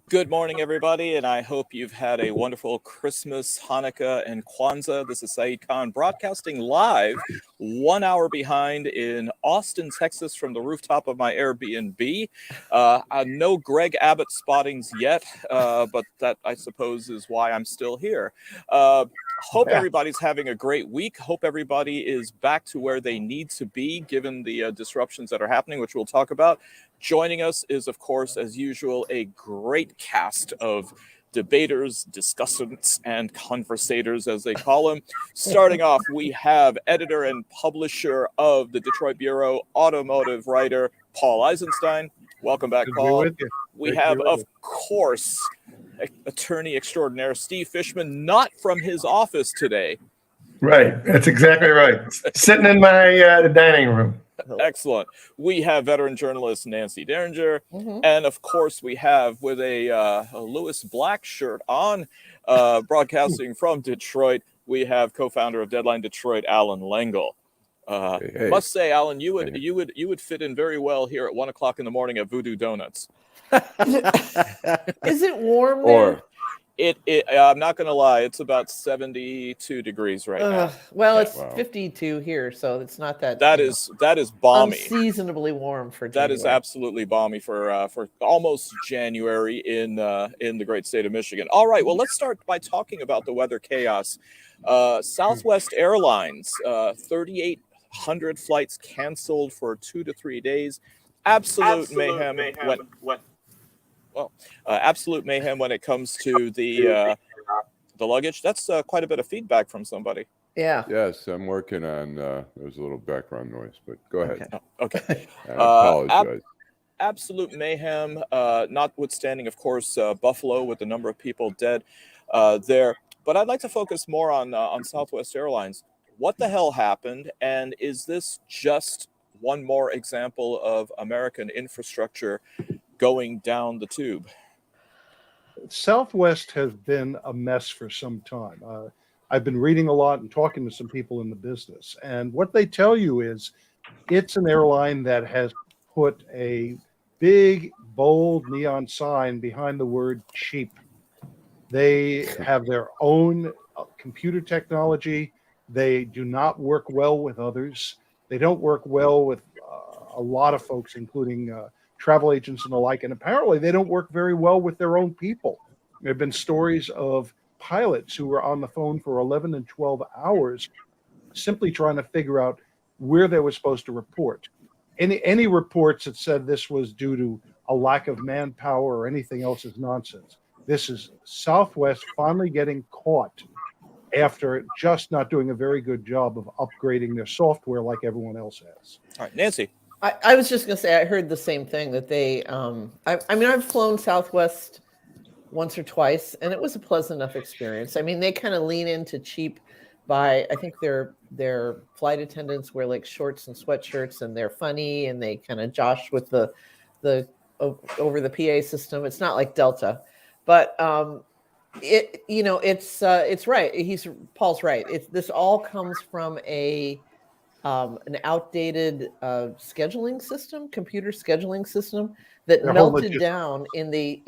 Good morning, everybody, and I hope you've had a wonderful Christmas, Hanukkah, and Kwanzaa. This is Saeed Khan broadcasting live 1 hour behind in Austin, Texas from the rooftop of my Airbnb. No Greg Abbott spottings yet, but that, I suppose, is why I'm still here. Hope everybody's having a great week. Hope everybody is back to where they need to be, given the disruptions that are happening, which we'll talk about. Joining us is, of course, as usual, a great cast of debaters, discussants, and conversators, as they call them. Starting off, we have editor and publisher of the Detroit Bureau, automotive writer Paul Eisenstein. Welcome back, Paul. We have, of course, attorney extraordinaire Steve Fishman, not from his office today. Right. That's exactly right. Sitting in my dining room. Excellent. We have veteran journalist Nancy Derringer, and of course we have with a Lewis Black shirt on, broadcasting from Detroit. We have co-founder of Deadline Detroit, Allan Lengel. Hey. Must say, Allan, you would fit in very well here at 1 o'clock in the morning at Voodoo Donuts. Is it warm there? I'm not going to lie, it's about 72 degrees right now. Well, it's 52 here, so it's not that. That is balmy. Unseasonably warm for January. That is absolutely balmy for almost January in the great state of Michigan. All right, well, let's start by talking about the weather chaos. Southwest Airlines, 3,800 flights canceled for 2 to 3 days. Absolute mayhem. Absolute mayhem when it comes to the luggage. That's quite a bit of feedback from somebody. Yeah. Yes, I'm working on. There's a little background noise, but go ahead. Okay. I apologize. Absolute mayhem. Notwithstanding, of course, Buffalo with the number of people dead there. But I'd like to focus more on Southwest Airlines. What the hell happened? And is this just one more example of American infrastructure going down the tube? Southwest has been a mess for some time. I've been reading a lot and talking to some people in the business, and what they tell you is it's an airline that has put a big, bold neon sign behind the word cheap. They have their own computer technology. They do not work well with others. They don't work well with a lot of folks, including travel agents and the like, and apparently they don't work very well with their own people. There have been stories of pilots who were on the phone for 11 and 12 hours simply trying to figure out where they were supposed to report. Any reports that said this was due to a lack of manpower or anything else is nonsense. This is Southwest finally getting caught after just not doing a very good job of upgrading their software like everyone else has. All right, Nancy. I was just going to say, I heard the same thing that they, I've flown Southwest once or twice, and it was a pleasant enough experience. I mean, they kind of lean into cheap by, I think their flight attendants wear like shorts and sweatshirts, and they're funny, and they kind of josh with the over the PA system. It's not like Delta, but it's right. Paul's right. This all comes from an outdated scheduling system, computer scheduling system that melted down in the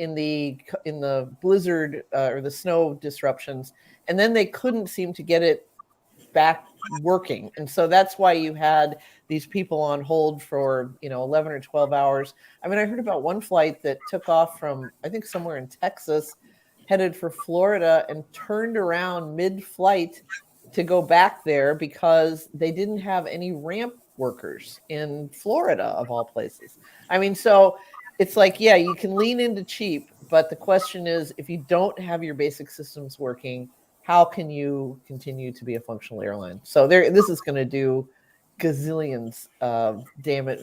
blizzard or the snow disruptions, and then they couldn't seem to get it back working, and so that's why you had these people on hold for 11 or 12 hours. I mean, I heard about one flight that took off from, I think, somewhere in Texas, headed for Florida, and turned around mid-flight to go back there because they didn't have any ramp workers in Florida, of all places. I mean, so it's like, yeah, you can lean into cheap, but the question is, if you don't have your basic systems working, how can you continue to be a functional airline? So this is going to do gazillions of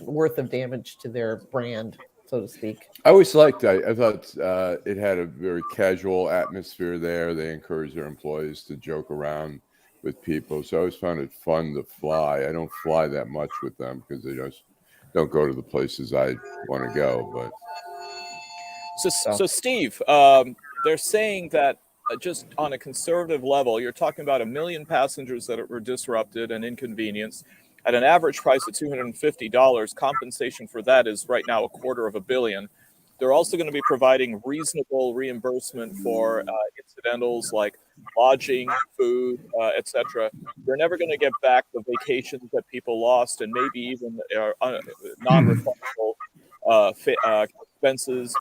worth of damage to their brand, so to speak. I always liked that. I thought it had a very casual atmosphere there. They encourage their employees to joke around with people. So I always found it fun to fly. I don't fly that much with them because they just don't go to the places I want to go. But so Steve, they're saying that just on a conservative level, you're talking about 1 million passengers that were disrupted and inconvenienced at an average price of $250. Compensation for that is right now $250 million. They're also going to be providing reasonable reimbursement for incidentals like lodging, food, etc. You're never going to get back the vacations that people lost, and maybe even non-refundable expenses.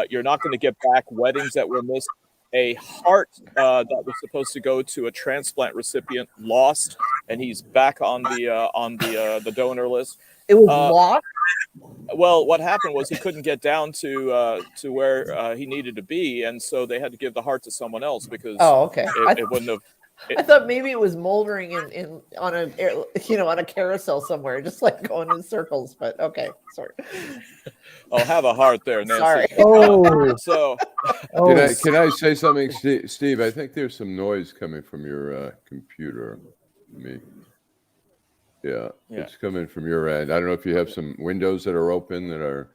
You're not going to get back weddings that were missed. A heart that was supposed to go to a transplant recipient lost, and he's back on the donor list. It was lost. Well, what happened was he couldn't get down to where he needed to be, and so they had to give the heart to someone else because it wouldn't have. I thought maybe it was moldering in on a carousel somewhere, just like going in circles. But okay, sorry. I'll have a heart there, Nancy. Sorry. So, can I say something, Steve? I think there's some noise coming from your computer. Yeah, it's coming from your end. I don't know if you have some windows that are open that are.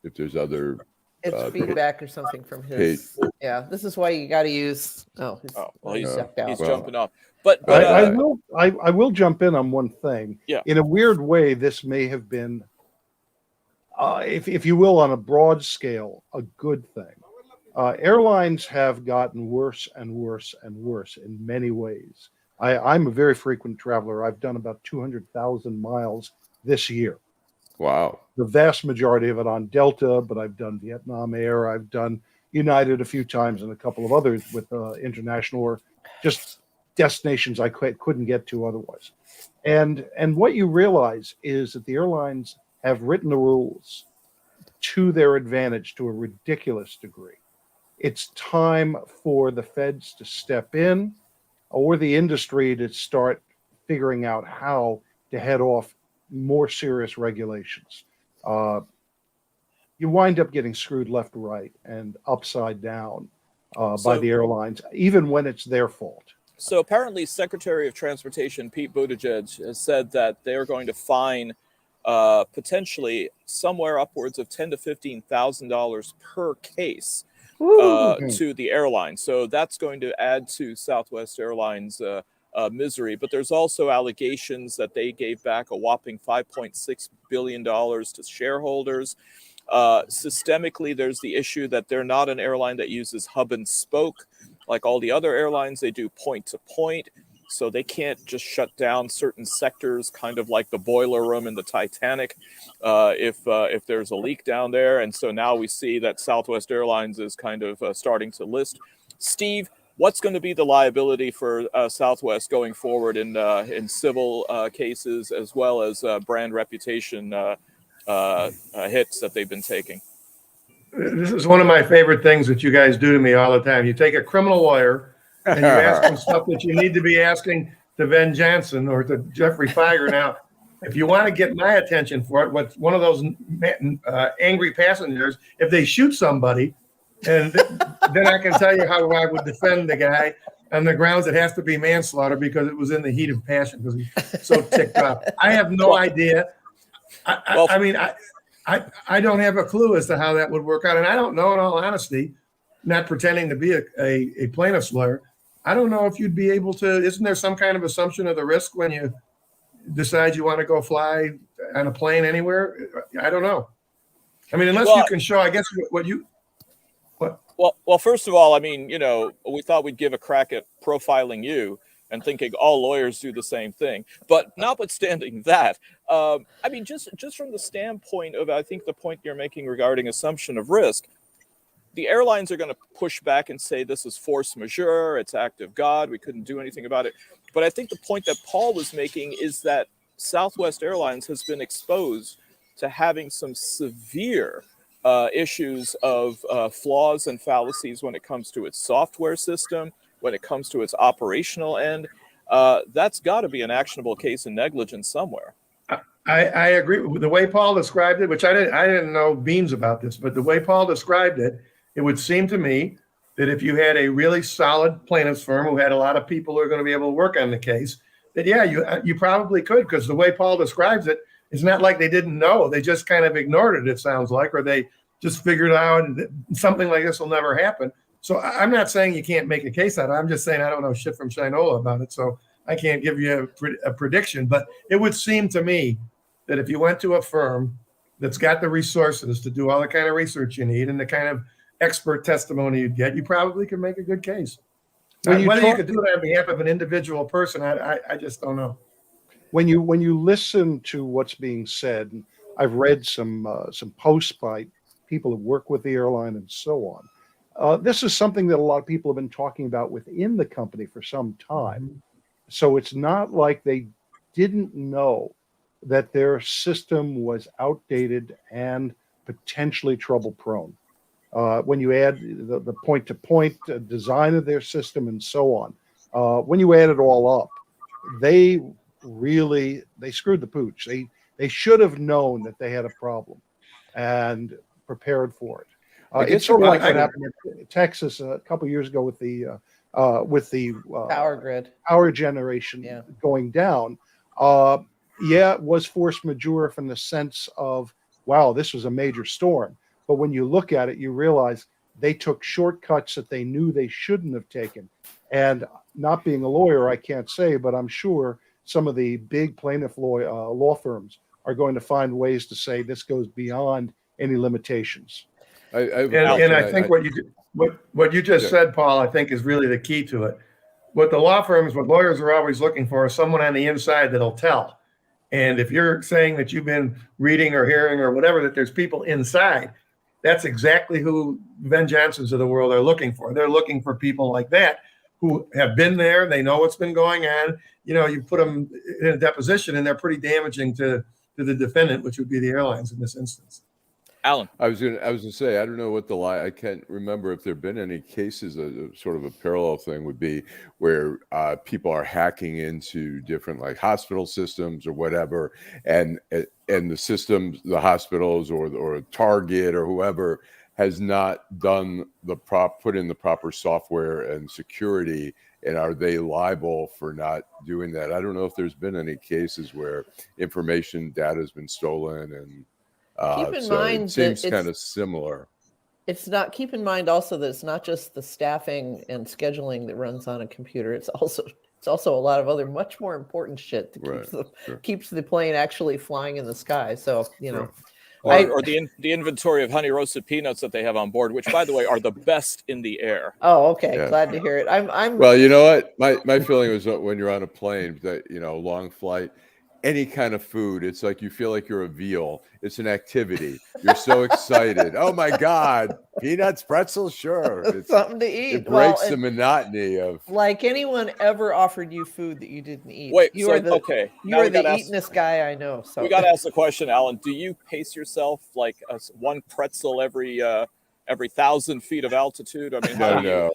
If there's other. It's feedback or something from his. Yeah, this is why you got to use. He's jumping off. But I will jump in on one thing. Yeah. In a weird way, this may have been, if you will, on a broad scale, a good thing. Airlines have gotten worse and worse and worse in many ways. I'm a very frequent traveler. I've done about 200,000 miles this year. Wow. The vast majority of it on Delta, but I've done Vietnam Air. I've done United a few times and a couple of others with international or just destinations I couldn't get to otherwise. And what you realize is that the airlines have written the rules to their advantage to a ridiculous degree. It's time for the feds to step in or the industry to start figuring out how to head off more serious regulations. You wind up getting screwed left, right, and upside down by the airlines, even when it's their fault. So apparently, Secretary of Transportation Pete Buttigieg has said that they're going to fine potentially somewhere upwards of $10,000 to $15,000 per case to the airline. So that's going to add to Southwest Airlines' misery. But there's also allegations that they gave back a whopping $5.6 billion to shareholders. Systemically, there's the issue that they're not an airline that uses hub and spoke. Like all the other airlines, they do point to point. So they can't just shut down certain sectors, kind of like the boiler room in the Titanic, if there's a leak down there. And so now we see that Southwest Airlines is kind of starting to list. Steve, what's going to be the liability for Southwest going forward in civil cases as well as brand reputation hits that they've been taking? This is one of my favorite things that you guys do to me all the time. You take a criminal lawyer and you ask them stuff that you need to be asking to Ben Johnson or to Jeffrey Feiger. Now, if you want to get my attention for it, what's one of those angry passengers, if they shoot somebody, and then I can tell you how I would defend the guy on the grounds it has to be manslaughter because it was in the heat of passion because he's so ticked off. I have no idea. I don't have a clue as to how that would work out. And I don't know, in all honesty, not pretending to be a plaintiff's lawyer, I don't know if you'd be able to, isn't there some kind of assumption of the risk when you decide you want to go fly on a plane anywhere? I don't know. I mean, unless you can show, I guess, what. Well, first of all, I mean, we thought we'd give a crack at profiling you and thinking all lawyers do the same thing. But notwithstanding that, I mean, just from the standpoint of, I think the point you're making regarding assumption of risk, the airlines are going to push back and say this is force majeure, it's act of God, we couldn't do anything about it. But I think the point that Paul was making is that Southwest Airlines has been exposed to having some severe issues of flaws and fallacies when it comes to its software system, when it comes to its operational end. That's got to be an actionable case of negligence somewhere. I agree with the way Paul described it, which I didn't know beans about this, but the way Paul described it, it would seem to me that if you had a really solid plaintiff's firm who had a lot of people who are going to be able to work on the case, that you probably could, because the way Paul describes it, it's not like they didn't know. They just kind of ignored it, it sounds like, or they just figured out something like this will never happen. So I'm not saying you can't make a case out of it. I'm just saying I don't know shit from Shinola about it, so I can't give you a prediction. But it would seem to me that if you went to a firm that's got the resources to do all the kind of research you need and the kind of expert testimony you'd get, you probably could make a good case. Whether you could do it on behalf of an individual person, I just don't know. When you listen to what's being said, and I've read some posts by people who work with the airline and so on. This is something that a lot of people have been talking about within the company for some time. So it's not like they didn't know that their system was outdated and potentially trouble prone. When you add the point-to-point design of their system and so on, when you add it all up, they screwed the pooch. They should have known that they had a problem and prepared for it. It's sort of like what happened in Texas a couple of years ago with the Power grid, power generation going down. It was force majeure from the sense of, wow, this was a major storm. But when you look at it, you realize they took shortcuts that they knew they shouldn't have taken. And not being a lawyer, I can't say, but I'm sure some of the big plaintiff law firms are going to find ways to say this goes beyond any limitations. I think what you just said, Paul, I think is really the key to it. What lawyers are always looking for is someone on the inside that'll tell. And if you're saying that you've been reading or hearing or whatever, that there's people inside, that's exactly who Ben Johnsons of the world are looking for. They're looking for people like that who have been there. They know what's been going on. You put them in a deposition and they're pretty damaging to the defendant, which would be the airlines in this instance. Allan. I was gonna say, I don't know what I can't remember if there have been any cases. Sort of a parallel thing would be where people are hacking into different like hospital systems or whatever, and the systems, the hospitals or Target or whoever has not done put in the proper software and security, and are they liable for not doing that? I don't know if there's been any cases where information data has been stolen and. Keep in mind it seems kind of similar. It's not. Keep in mind also that it's not just the staffing and scheduling that runs on a computer. It's also a lot of other much more important shit that keeps the plane actually flying in the sky. So or the inventory of honey roasted peanuts that they have on board, which by the way are the best in the air. Oh, okay, glad to hear it. I'm. Well, you know what, my feeling was when you're on a plane that long flight. Any kind of food, it's like you feel like you're a veal. It's an activity. You're so excited. Oh my God, peanuts, pretzels, sure. It's something to eat. It breaks the monotony of. Like anyone ever offered you food that you didn't eat? Wait, you are the eatinest guy I know. So we got to ask the question, Allan. Do you pace yourself like one pretzel every 1,000 feet of altitude? I mean,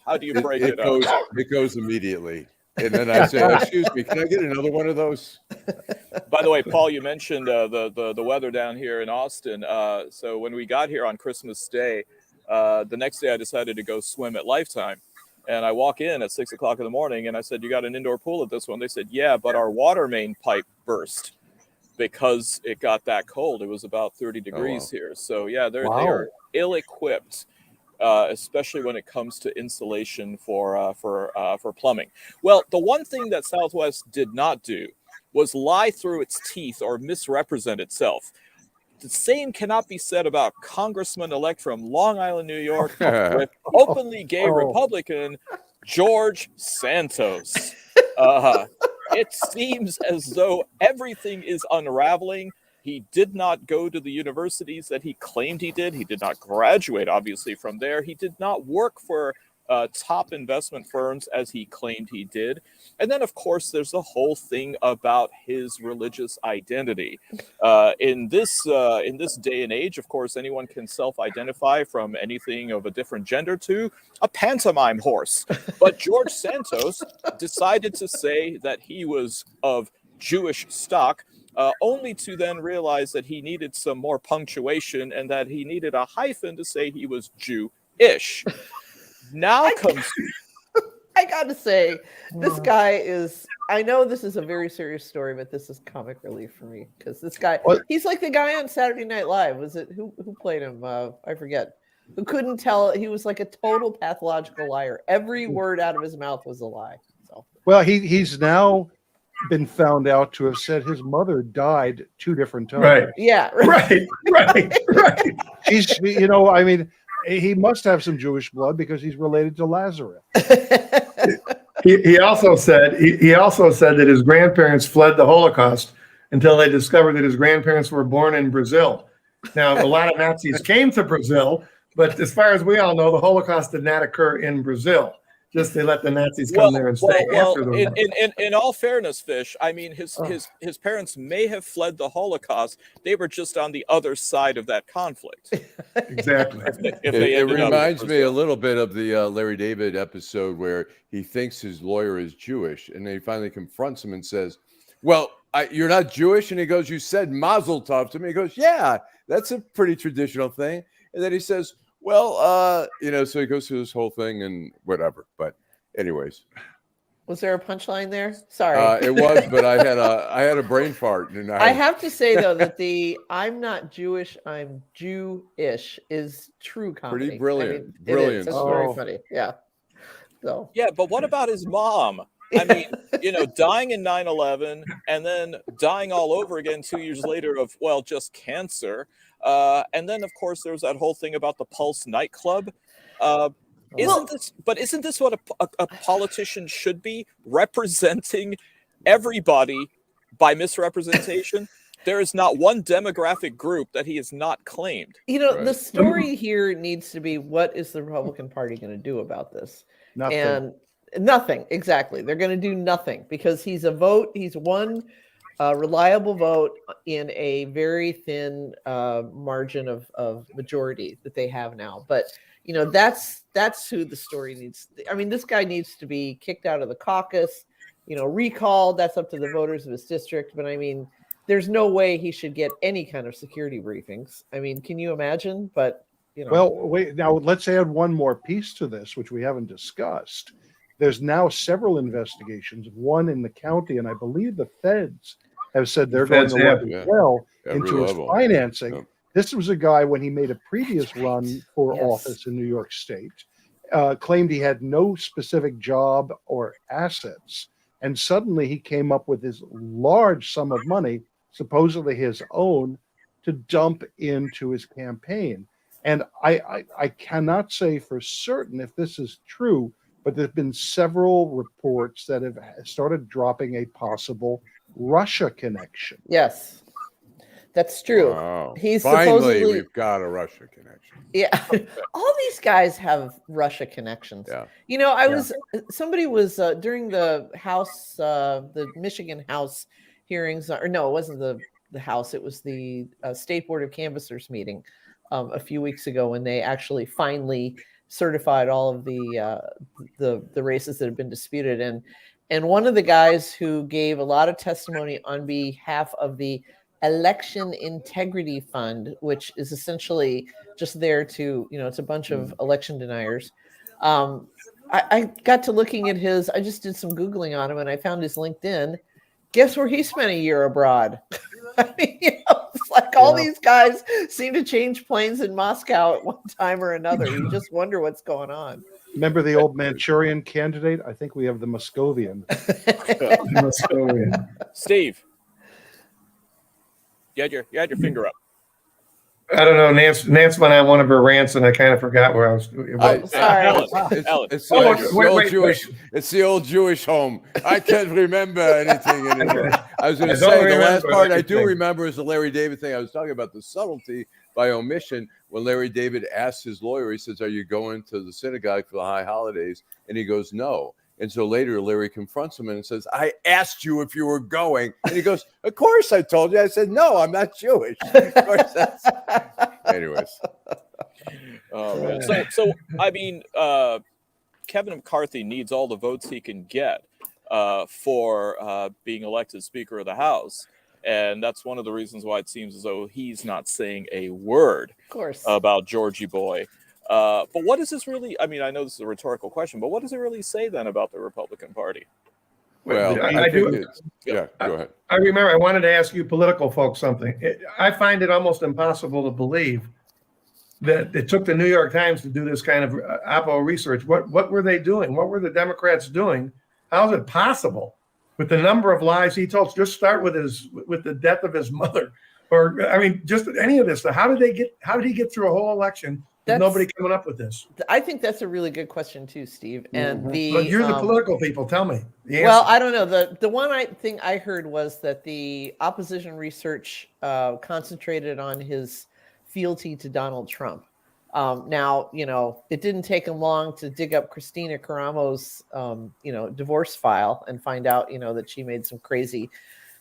how do you break it up? It goes immediately. And then I say, excuse me, can I get another one of those? By the way, Paul, you mentioned the weather down here in Austin. So when we got here on Christmas Day, the next day I decided to go swim at Lifetime. And I walk in at 6 o'clock in the morning and I said, you got an indoor pool at this one? They said, yeah, but our water main pipe burst because it got that cold. It was about 30 degrees here. So yeah, they are ill-equipped. Especially when it comes to insulation for plumbing. Well, the one thing that Southwest did not do was lie through its teeth or misrepresent itself. The same cannot be said about Congressman-elect from Long Island, New York, openly gay Republican George Santos. It seems as though everything is unraveling. He did not go to the universities that he claimed he did. He did not graduate, obviously, from there. He did not work for top investment firms as he claimed he did. And then, of course, there's the whole thing about his religious identity. In this day and age, of course, anyone can self-identify from anything of a different gender to a pantomime horse. But George Santos decided to say that he was of Jewish stock, only to then realize that he needed some more punctuation and that he needed a hyphen to say he was Jew-ish. Now comes... I gotta say, this guy is... I know this is a very serious story, but this is comic relief for me because this guy... He's like the guy on Saturday Night Live. Was it... Who played him? I forget. Who couldn't tell... He was like a total pathological liar. Every word out of his mouth was a lie. So. Well, he's now... been found out to have said his mother died 2 different times. Right. Yeah. Right. Right. He's, you know, I mean, he must have some Jewish blood because he's related to Lazarus. He also said that his grandparents fled the Holocaust until they discovered that his grandparents were born in Brazil. Now, a lot of Nazis came to Brazil, but as far as we all know, the Holocaust did not occur in Brazil. Just they let the Nazis come there and stay after the in all fairness, Fish, I mean, his parents may have fled the Holocaust. They were just on the other side of that conflict. Exactly. It reminds me a little bit of the Larry David episode where he thinks his lawyer is Jewish, and then he finally confronts him and says, well, you're not Jewish? And he goes, you said Mazel Tov to me. He goes, yeah, that's a pretty traditional thing. And then he says, well, you know, so he goes through this whole thing and whatever. But anyways. Was there a punchline there? Sorry. It was, but I had a brain fart. And I have to say, though, that the I'm not Jewish, I'm Jewish is true comedy. Pretty brilliant. I mean, Brilliant. It's very funny. Yeah. So. Yeah, but what about his mom? I mean, you know, dying in 9/11 and then dying all over again 2 years later of, well, just cancer. And then, of course, there was that whole thing about the Pulse nightclub. Isn't this what a politician should be? Representing everybody by misrepresentation? There is not one demographic group that he has not claimed. You know, the story here needs to be, what is the Republican Party going to do about this? Nothing. And nothing, exactly. They're going to do nothing because he's one reliable vote in a very thin margin of majority that they have now. But, you know, that's who the story needs. I mean, this guy needs to be kicked out of the caucus, you know, recalled. That's up to the voters of his district. But I mean, there's no way he should get any kind of security briefings. I mean, can you imagine? But, you know. Well, wait, now let's add one more piece to this, which we haven't discussed. There's now several investigations, one in the county, and I believe the feds have said they're going to look as well into his financing. Yep. This was a guy, when he made a previous run for office in New York State, claimed he had no specific job or assets. And suddenly he came up with this large sum of money, supposedly his own, to dump into his campaign. And I cannot say for certain if this is true, but there have been several reports that have started dropping a possible Russia connection. Yes, that's true. Wow. He's Finally, we've got a Russia connection. Yeah, all these guys have Russia connections. Yeah. You know, somebody was during the House, the Michigan House hearings, or no, it wasn't the House. It was the State Board of Canvassers meeting a few weeks ago when they actually finally certified all of the races that have been disputed. And one of the guys who gave a lot of testimony on behalf of the Election Integrity Fund, which is essentially just there to, you know, it's a bunch of election deniers. I got to looking at I just did some Googling on him and I found his LinkedIn. Guess where he spent a year abroad? I mean, you know, it's like all these guys seem to change planes in Moscow at one time or another. You just wonder what's going on. Remember the old Manchurian candidate? I think we have the Moscovian. Steve, you had your finger up. I don't know. Nance went on one of her rants, and I kind of forgot where I was. Sorry. It's the old Jewish home. I can't remember anything anymore. I was going to say the last part I do remember is the Larry David thing. I was talking about the subtlety by omission when Larry David asked his lawyer. He says, "Are you going to the synagogue for the high holidays?" And he goes, "No." And so later, Larry confronts him and says, "I asked you if you were going." And he goes, "Of course I told you." I said, "No, I'm not Jewish." Of course that's... Anyways. Oh, man. So I mean, Kevin McCarthy needs all the votes he can get for being elected Speaker of the House. And that's one of the reasons why it seems as though he's not saying a word about Georgie Boy. But what does this really, I mean, I know this is a rhetorical question, but what does it really say then about the Republican Party? Well, go ahead. I remember I wanted to ask you political folks something. I find it almost impossible to believe that it took the New York Times to do this kind of Oppo research. What were they doing? What were the Democrats doing? How is it possible with the number of lies he told. Just start with the death of his mother, or I mean, just any of this. How did he get through a whole election with nobody coming up with this? I think that's a really good question too, Steve. And But you're the political people. Tell me. Well, I don't know. The one thing I heard was that the opposition research concentrated on his fealty to Donald Trump. Now, it didn't take him long to dig up Christina Caramo's, divorce file and find out, that she made some crazy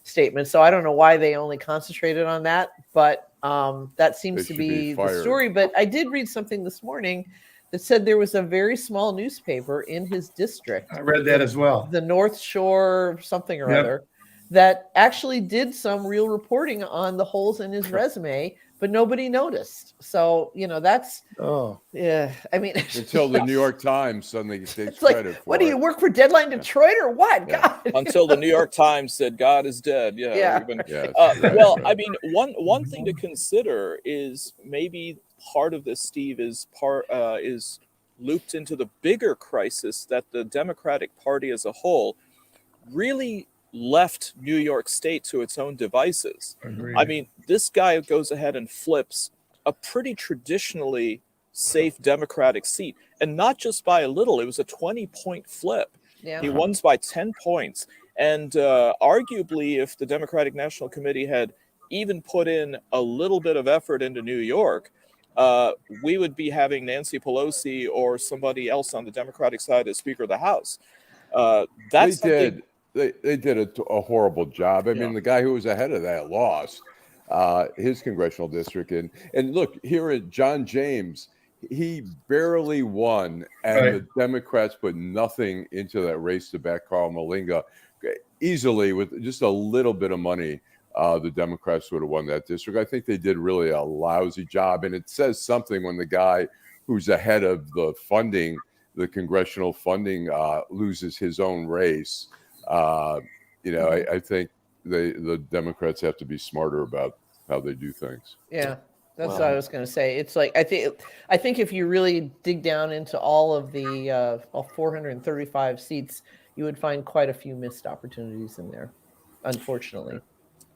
statements. So I don't know why they only concentrated on that, but that seems to be the story. But I did read something this morning that said there was a very small newspaper in his district. I read that as well. The North Shore something or other, that actually did some real reporting on the holes in his resume, but nobody noticed. So, that's, yeah, I mean. Until the New York Times suddenly takes like, credit for what do you work for Deadline Detroit or what? Yeah. God. Until the New York Times said God is dead. Yeah. Well, I mean, one thing to consider is maybe part of this, Steve, is looped into the bigger crisis that the Democratic Party as a whole really left New York State to its own devices. Agreed. I mean, this guy goes ahead and flips a pretty traditionally safe Democratic seat, and not just by a little. It was a 20-point flip. Yeah. He won by 10 points. And arguably, if the Democratic National Committee had even put in a little bit of effort into New York, we would be having Nancy Pelosi or somebody else on the Democratic side as Speaker of the House. They did a horrible job. I mean, the guy who was ahead of that lost his congressional district. And look, here at John James, he barely won, and the Democrats put nothing into that race to back Carl Malinga. Easily, with just a little bit of money, the Democrats would have won that district. I think they did really a lousy job. And it says something when the guy who's ahead of the funding, the congressional funding, loses his own race. I think the Democrats have to be smarter about how they do things. Yeah, that's what I was going to say. It's like I think if you really dig down into all of the all 435 seats, you would find quite a few missed opportunities in there, unfortunately.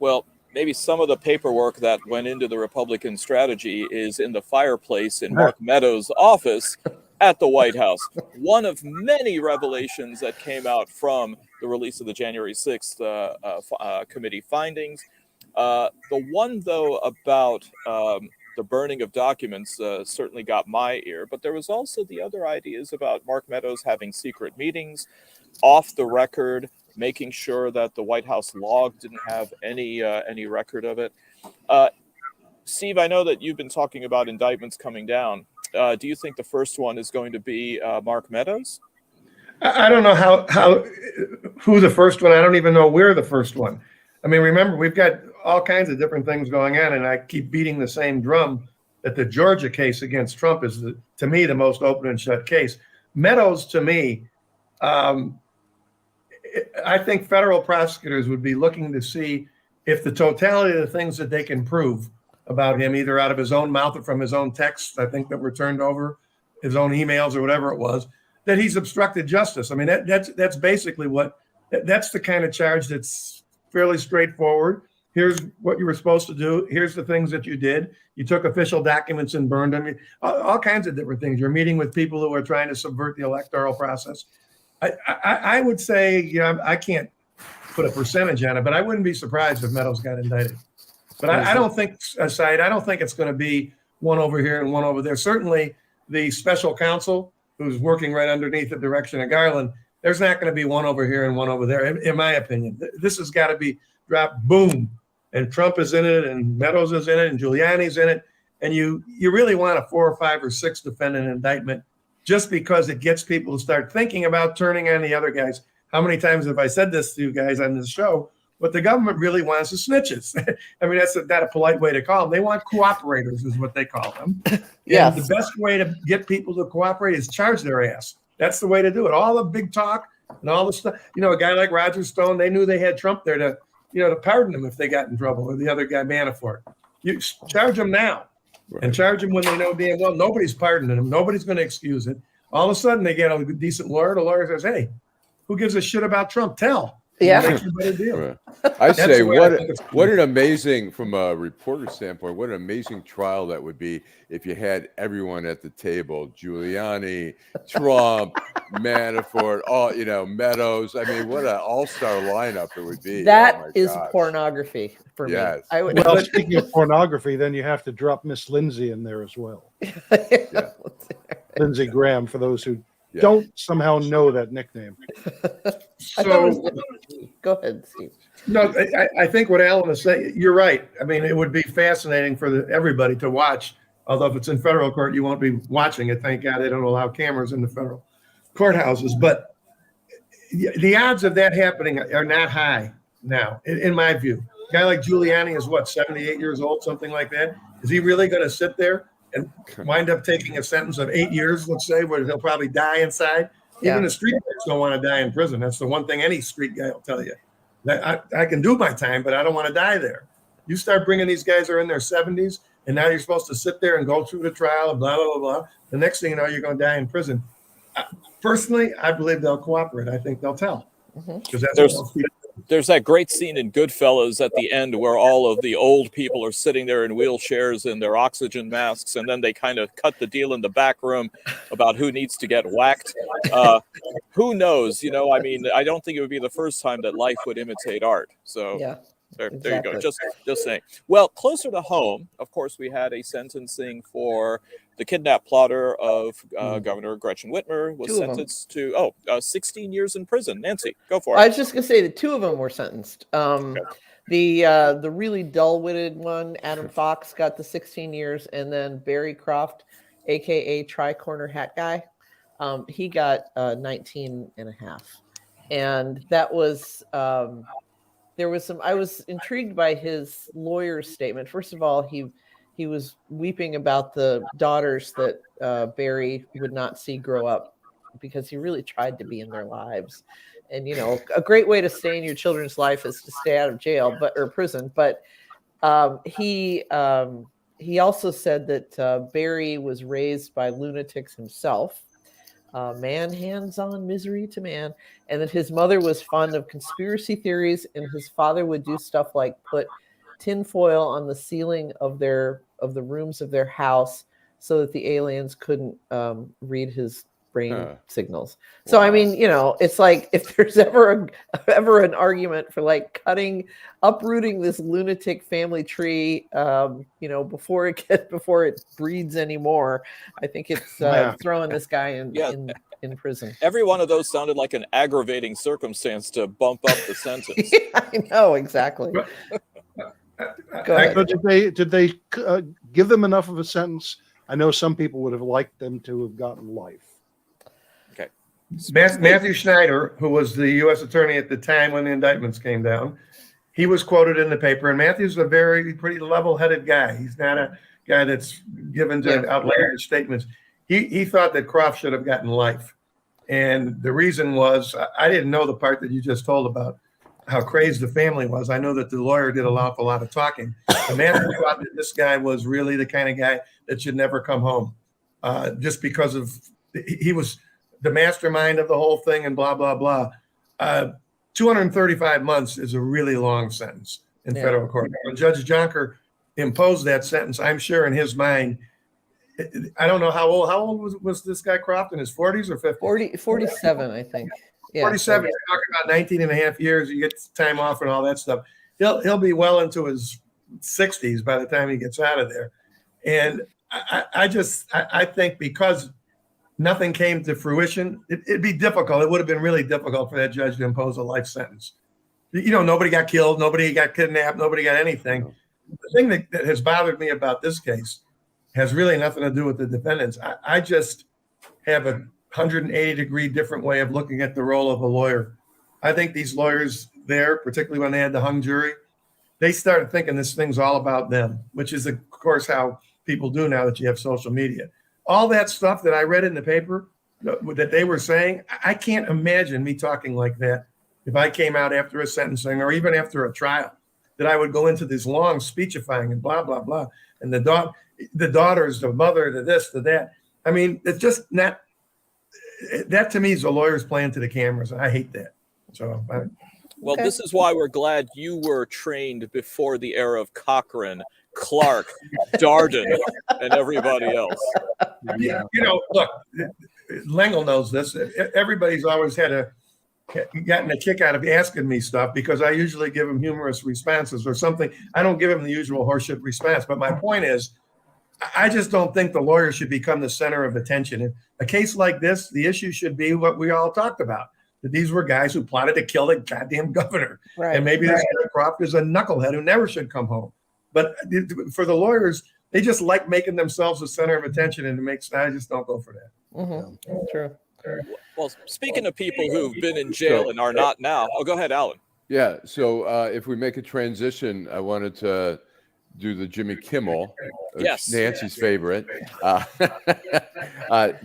Well, maybe some of the paperwork that went into the Republican strategy is in the fireplace in Mark Meadows' office at the White House. One of many revelations that came out from the release of the January 6th committee findings. The one, though, about the burning of documents certainly got my ear, but there was also the other ideas about Mark Meadows having secret meetings off the record, making sure that the White House log didn't have any record of it. Steve, I know that you've been talking about indictments coming down. Do you think the first one is going to be Mark Meadows? I don't know who the first one. I don't even know where the first one. I mean, remember, we've got all kinds of different things going on, and I keep beating the same drum that the Georgia case against Trump is, to me, the most open and shut case. Meadows, to me, I think federal prosecutors would be looking to see if the totality of the things that they can prove about him, either out of his own mouth or from his own texts, I think that were turned over, his own emails or whatever it was, that he's obstructed justice. I mean, that's basically that's the kind of charge that's fairly straightforward. Here's what you were supposed to do. Here's the things that you did. You took official documents and burned them. All kinds of different things. You're meeting with people who are trying to subvert the electoral process. I would say, I can't put a percentage on it, but I wouldn't be surprised if Meadows got indicted. But I don't think, Saeed, I don't think it's going to be one over here and one over there. Certainly, the special counsel who's working right underneath the direction of Garland, there's not going to be one over here and one over there, in my opinion. This has got to be dropped, boom, and Trump is in it, and Meadows is in it, and Giuliani's in it, and you really want a 4 or 5 or 6 defendant indictment just because it gets people to start thinking about turning on the other guys. How many times have I said this to you guys on this show? What the government really wants is snitches. I mean, that's not a polite way to call them. They want cooperators is what they call them. Yes. And the best way to get people to cooperate is charge their ass. That's the way to do it. All the big talk and all the stuff. A guy like Roger Stone, they knew they had Trump there to pardon him if they got in trouble, or the other guy, Manafort. You charge them now. Right. And charge them when they know damn well nobody's pardoning them. Nobody's going to excuse it. All of a sudden, they get a decent lawyer. The lawyer says, hey, who gives a shit about Trump? Tell. Yeah. Makes a better deal. Right. I That's say, the way I think it's what an amazing, from a reporter standpoint, what an amazing trial that would be if you had everyone at the table: Giuliani, Trump, Manafort, all Meadows. I mean, what an all-star lineup it would be. That Oh my is gosh. pornography for Yes. me. I would. Well, speaking of pornography, then you have to drop Miss Lindsay in there as well. Yeah. Lindsey Graham, for those who Yeah. don't somehow know that nickname. I thought it So, was Go ahead, Steve. no, I think what Alan is saying, you're right. I mean, it would be fascinating for everybody to watch. Although if it's in federal court, you won't be watching it. Thank God they don't allow cameras in the federal courthouses. But the odds of that happening are not high now, in my view. A guy like Giuliani is what, 78 years old, something like that. Is he really going to sit there and wind up taking a sentence of 8 years, let's say, where he'll probably die inside? Even the street guys don't want to die in prison. That's the one thing any street guy will tell you. That I can do my time, but I don't want to die there. You start bringing these guys who are in their 70s, and now you're supposed to sit there and go through the trial and blah, blah, blah, blah. The next thing you know, you're going to die in prison. Personally, I believe they'll cooperate. I think they'll tell. Because that's what most people do. There's that great scene in Goodfellas at the end where all of the old people are sitting there in wheelchairs in their oxygen masks, and then they kind of cut the deal in the back room about who needs to get whacked. Who knows? I mean, I don't think it would be the first time that life would imitate art. So Yeah. there you Exactly. go. Just saying. Well, closer to home, of course, we had a sentencing for the kidnap plotter of Governor Gretchen Whitmer was Two of them. sentenced to 16 years in prison. Nancy, go for it. I was just gonna say that two of them were sentenced. The really dull-witted one, Adam Fox, got the 16 years, and then Barry Croft, aka Tri-Corner Hat Guy, he got 19 and a half. And that was there was some. I was intrigued by his lawyer's statement. First of all, he was weeping about the daughters that Barry would not see grow up because he really tried to be in their lives. And, a great way to stay in your children's life is to stay out of jail or prison. But he also said that Barry was raised by lunatics himself. Man hands on misery to man. And that his mother was fond of conspiracy theories, and his father would do stuff like put tinfoil on the ceiling of the rooms of their house so that the aliens couldn't read his brain signals. So, I mean, it's like if there's ever an argument for like uprooting this lunatic family tree, before it breeds anymore, I think it's throwing this guy in prison. Every one of those sounded like an aggravating circumstance to bump up the sentence. I know, exactly. Go ahead. So did they give them enough of a sentence? I know some people would have liked them to have gotten life. Okay. Matthew Schneider, who was the U.S. attorney at the time when the indictments came down, he was quoted in the paper. And Matthew's a pretty level-headed guy. He's not a guy that's given to outlandish statements. He thought that Croft should have gotten life. And the reason was, I didn't know the part that you just told about how crazed the family was. I know that the lawyer did an awful lot of talking. And Matthew thought that this guy was really the kind of guy that should never come home, just because of he was the mastermind of the whole thing and blah, blah, blah. 235 months is a really long sentence in federal court. When Judge Jonker imposed that sentence, I'm sure in his mind, I don't know how old was this guy Croft, in his 40s or 50s? 47, I think. Yeah, 47, you're talking about 19 and a half years, you get time off and all that stuff. He'll be well into his 60s by the time he gets out of there. And I think because nothing came to fruition, it'd be difficult. It would have been really difficult for that judge to impose a life sentence. Nobody got killed, nobody got kidnapped, nobody got anything. The thing that has bothered me about this case has really nothing to do with the defendants. I just have a 180-degree different way of looking at the role of a lawyer. I think these lawyers there, particularly when they had the hung jury, they started thinking this thing's all about them, which is, of course, how people do now that you have social media. All that stuff that I read in the paper that they were saying, I can't imagine me talking like that if I came out after a sentencing or even after a trial, that I would go into this long speechifying and blah, blah, blah. And the daughters, the mother, the this, the that. I mean, it's just not, that to me is the lawyers playing to the cameras. And I hate that. So Well, Okay. this is why we're glad you were trained before the era of Cochran, Clark, Darden, and everybody else. You know, look, Lengel knows this. Everybody's always gotten a kick out of asking me stuff because I usually give them humorous responses or something. I don't give them the usual horseshit response. But my point is, I just don't think the lawyer should become the center of attention. In a case like this, the issue should be what we all talked about, that these were guys who plotted to kill the goddamn governor. Right. And maybe this Croft is a knucklehead who never should come home. But for the lawyers, they just like making themselves the center of attention, and I just don't go for that. Mm-hmm. True. Well, speaking of people who've been in jail and are not now, go ahead, Alan. Yeah. So if we make a transition, I wanted to do the Jimmy Kimmel, Yes. Nancy's favorite.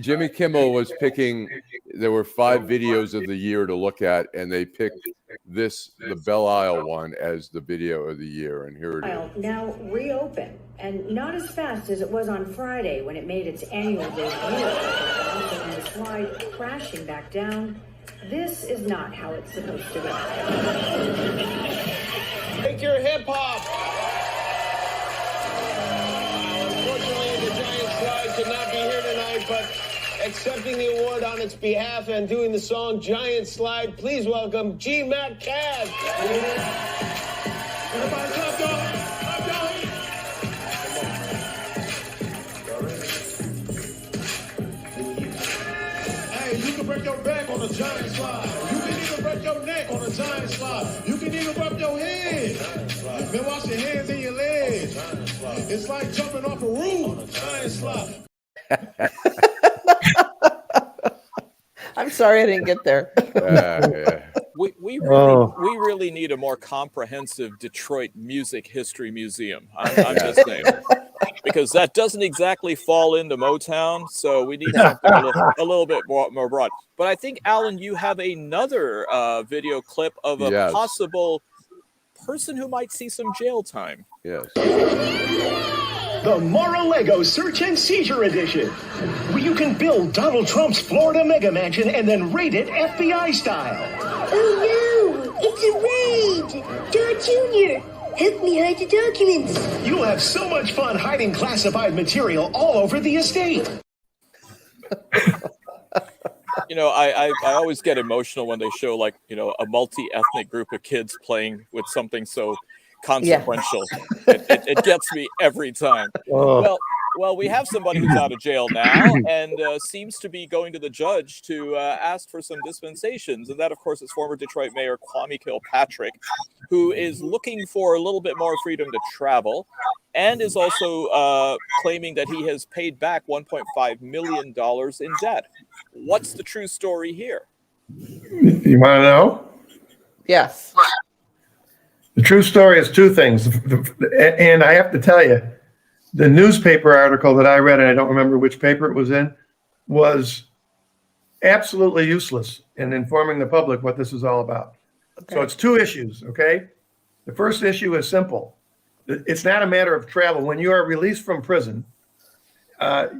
Jimmy Kimmel was picking. There were 5 videos of the year to look at, and they picked the Belle Isle one as the video of the year. And here it is. Now reopen, and not as fast as it was on Friday when it made its annual debut. And the slide crashing back down. This is not how it's supposed to go. Take your hip hop. Unfortunately, the Giant Slide could not be here tonight, but accepting the award on its behalf and doing the song Giant Slide, please welcome G. Matt Cadd. Everybody clap, y'all. Clap, y'all. Hey, you can break your back on a giant slide. You can even break your neck on a giant slide. You can even rub your head. Then wash your hands and your legs. It's like jumping off a roof. Giant slide. I'm sorry I didn't get there. Yeah. We really need a more comprehensive Detroit music history museum. I'm just saying, because that doesn't exactly fall into Motown, so we need something a little bit more broad. But I think, Alan, you have another video clip of a possible person who might see some jail time. Yes. The Mar-a-Lago Search and Seizure Edition, where you can build Donald Trump's Florida mega mansion and then raid it FBI style. Oh no, it's a raid! George Jr., help me hide the documents. You'll have so much fun hiding classified material all over the estate. You know, I always get emotional when they show, like, you know, a multi-ethnic group of kids playing with something so consequential. It gets me every time. Well, we have somebody who's out of jail now and seems to be going to the judge to ask for some dispensations. And that, of course, is former Detroit Mayor Kwame Kilpatrick, who is looking for a little bit more freedom to travel and is also claiming that he has paid back $1.5 million in debt. What's the true story here? You want to know? Yes. The true story is 2 things. And I have to tell you, the newspaper article that I read, and I don't remember which paper it was in, was absolutely useless in informing the public what this is all about. Okay. So it's 2 issues, okay? The first issue is simple. It's not a matter of travel. When you are released from prison,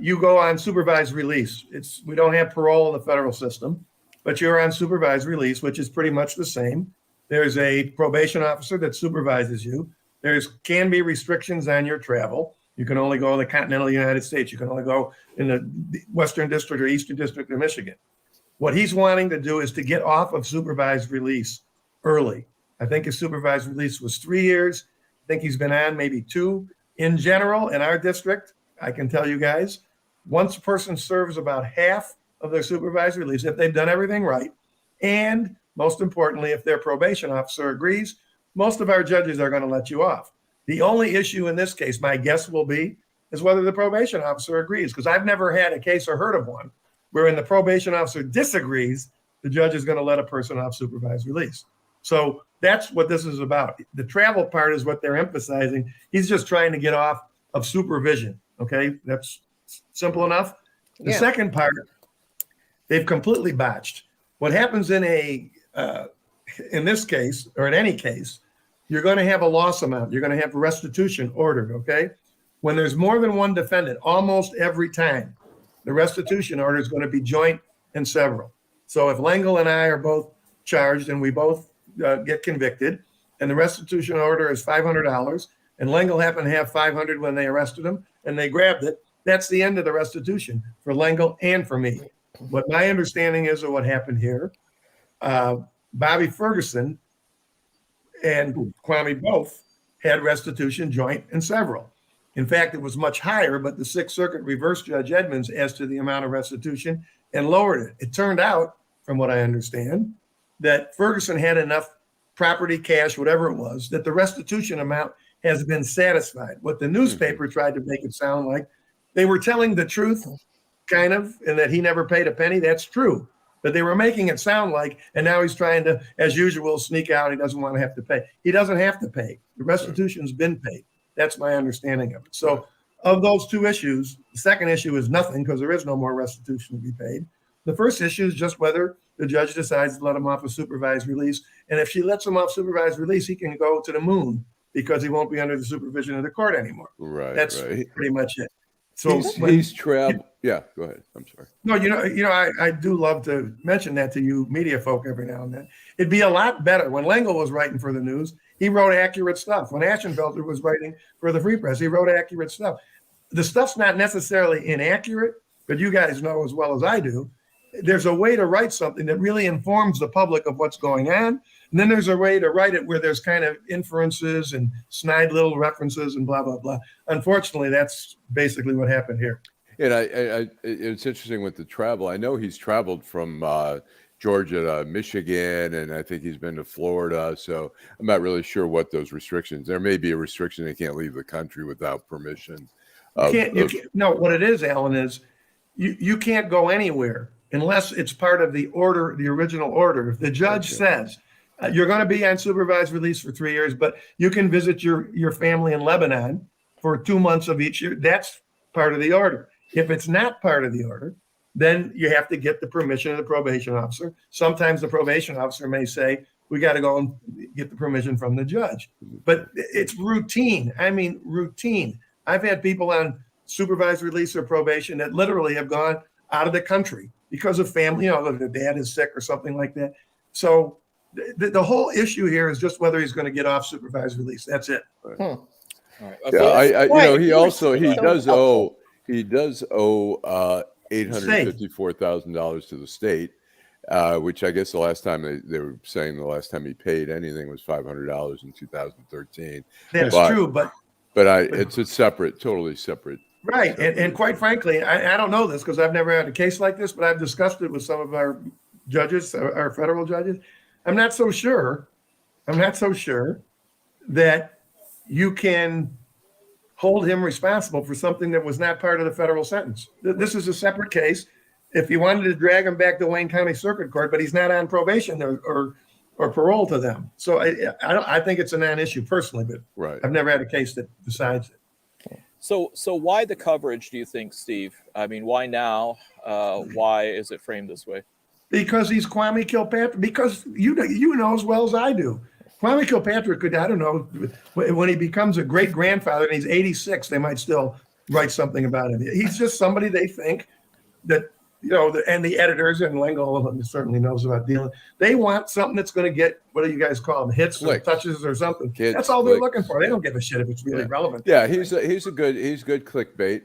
you go on supervised release. We don't have parole in the federal system, but you're on supervised release, which is pretty much the same. There's a probation officer that supervises you. Can be restrictions on your travel. You can only go in the continental United States. You can only go in the Western District or Eastern District of Michigan. What he's wanting to do is to get off of supervised release early. I think his supervised release was 3 years. I think he's been on maybe 2. In general, in our district, I can tell you guys, once a person serves about half of their supervised release, if they've done everything right, and most importantly, if their probation officer agrees, most of our judges are going to let you off. The only issue in this case, my guess will be, is whether the probation officer agrees, because I've never had a case or heard of one wherein the probation officer disagrees, the judge is going to let a person off supervised release. So that's what this is about. The travel part is what they're emphasizing. He's just trying to get off of supervision. Okay, that's simple enough. The second part, they've completely botched. What happens in this case, or in any case, you're going to have a loss amount. You're going to have restitution ordered, okay? When there's more than one defendant, almost every time, the restitution order is going to be joint and several. So if Lengel and I are both charged and we both get convicted, and the restitution order is $500, and Lengel happened to have 500 when they arrested him, and they grabbed it. That's the end of the restitution for Lengel and for me. What my understanding is of what happened here, Bobby Ferguson and Kwame both had restitution, joint and several. In fact, it was much higher, but the Sixth Circuit reversed Judge Edmonds as to the amount of restitution and lowered it. It turned out, from what I understand, that Ferguson had enough property, cash, whatever it was, that the restitution amount has been satisfied. What the newspaper tried to make it sound like, they were telling the truth, kind of, and that he never paid a penny. That's true. But they were making it sound like, and now he's trying to, as usual, sneak out. He doesn't want to have to pay. He doesn't have to pay. The restitution's been paid. That's my understanding of it. So of those two issues, the second issue is nothing because there is no more restitution to be paid. The first issue is just whether the judge decides to let him off a supervised release. And if she lets him off supervised release, he can go to the moon because he won't be under the supervision of the court anymore. Right. That's right. pretty much it. So he's traveled. Yeah, go ahead. I'm sorry. No, I do love to mention that to you media folk every now and then. It'd be a lot better when Lengel was writing for the news. He wrote accurate stuff. When Ashenfelter was writing for the Free Press, he wrote accurate stuff. The stuff's not necessarily inaccurate, but you guys know as well as I do, there's a way to write something that really informs the public of what's going on. And then there's a way to write it where there's kind of inferences and snide little references and blah, blah, blah. Unfortunately, that's basically what happened here. And it's interesting with the travel. I know he's traveled from Georgia to Michigan, and I think he's been to Florida. So I'm not really sure what those restrictions. There may be a restriction they can't leave the country without permission. No, what it is, Alan, is you can't go anywhere unless it's part of the order, the original order. If the judge says you're going to be on supervised release for 3 years, but you can visit your family in Lebanon for 2 months of each year, that's part of the order. If it's not part of the order, then you have to get the permission of the probation officer. Sometimes the probation officer may say, we got to go and get the permission from the judge. But it's routine. I mean, routine. I've had people on supervised release or probation that literally have gone out of the country because of family, their dad is sick or something like that. So the whole issue here is just whether he's going to get off supervised release. That's it. Right. Yeah, he does owe $854,000 to the state, which I guess the last time they were saying the last time he paid anything was $500 in 2013. That's true, but it's a totally separate. Right. And quite frankly, I don't know this because I've never had a case like this, but I've discussed it with some of our judges, our federal judges. I'm not so sure that you can hold him responsible for something that was not part of the federal sentence. This is a separate case. If you wanted to drag him back to Wayne County Circuit Court, but he's not on probation or parole to them. So I think it's a non-issue personally, but right. I've never had a case that decides it. So why the coverage, do you think, Steve? I mean, why now? Why is it framed this way? Because he's Kwame Kilpatrick. Because you know as well as I do. Kwame Kilpatrick could, I don't know, when he becomes a great grandfather and he's 86, they might still write something about him. He's just somebody they think that, and the editors and Lengel certainly knows about dealing. They want something that's going to get, what do you guys call them, hits or touches or something. That's all they're looking for. They don't give a shit if it's really relevant. Yeah, he's good clickbait.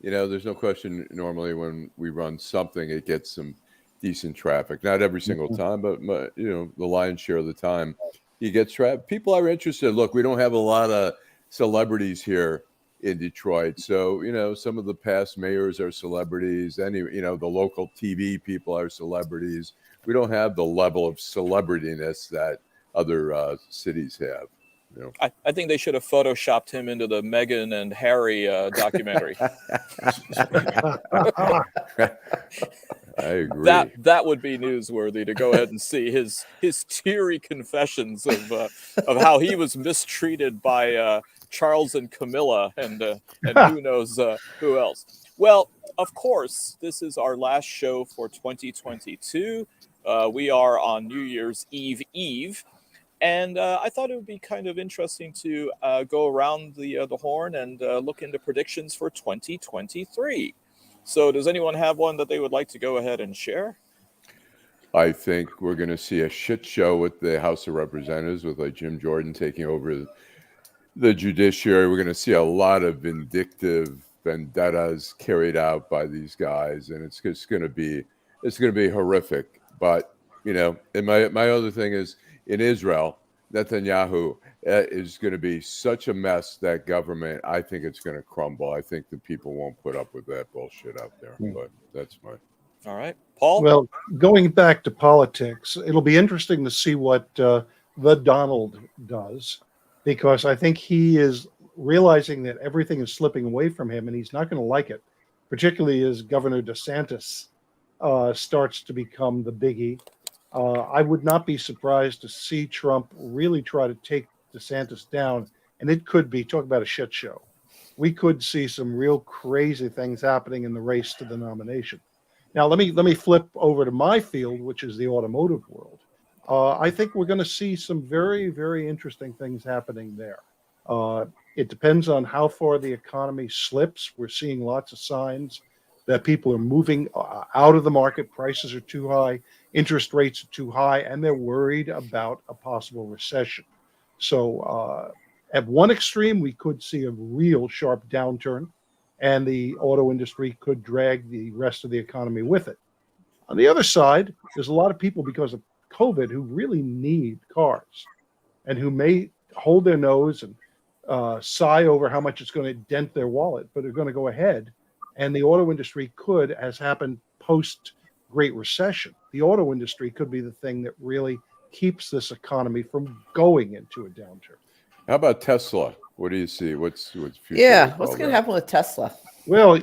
There's no question normally when we run something, it gets some decent traffic. Not every single time, but the lion's share of the time. He gets trapped. People are interested. Look, we don't have a lot of celebrities here in Detroit. So, some of the past mayors are celebrities. The local TV people are celebrities. We don't have the level of celebrityness that other cities have. I think they should have photoshopped him into the Meghan and Harry documentary. I agree. That would be newsworthy to go ahead and see his teary confessions of how he was mistreated by Charles and Camilla and who knows who else. Well, of course, this is our last show for 2022. We are on New Year's Eve. And I thought it would be kind of interesting to go around the horn and look into predictions for 2023. So does anyone have one that they would like to go ahead and share? I think we're going to see a shit show with the House of Representatives, with like Jim Jordan taking over the judiciary. We're going to see a lot of vindictive vendettas carried out by these guys, and it's going to be horrific. But and my other thing is, in Israel, Netanyahu is going to be such a mess, that government. I think it's going to crumble. I think the people won't put up with that bullshit out there. But that's my. All right, Paul. Well, going back to politics, it'll be interesting to see what the Donald does, because I think he is realizing that everything is slipping away from him, and he's not going to like it, particularly as Governor DeSantis starts to become the biggie. I would not be surprised to see Trump really try to take DeSantis down, and it could be, talk about a shit show. We could see some real crazy things happening in the race to the nomination. Now, let me flip over to my field, which is the automotive world. I think we're going to see some very, very interesting things happening there. It depends on how far the economy slips. We're seeing lots of signs that people are moving out of the market. Prices are too high, interest rates are too high, and they're worried about a possible recession. So at one extreme, we could see a real sharp downturn, and the auto industry could drag the rest of the economy with it. On the other side, there's a lot of people, because of COVID, who really need cars and who may hold their nose and sigh over how much it's going to dent their wallet, but are going to go ahead. And the auto industry could, as happened post-Great Recession, the auto industry could be the thing that really keeps this economy from going into a downturn. How about Tesla? What do you see? What's future? Yeah, what's going to happen with Tesla? Well,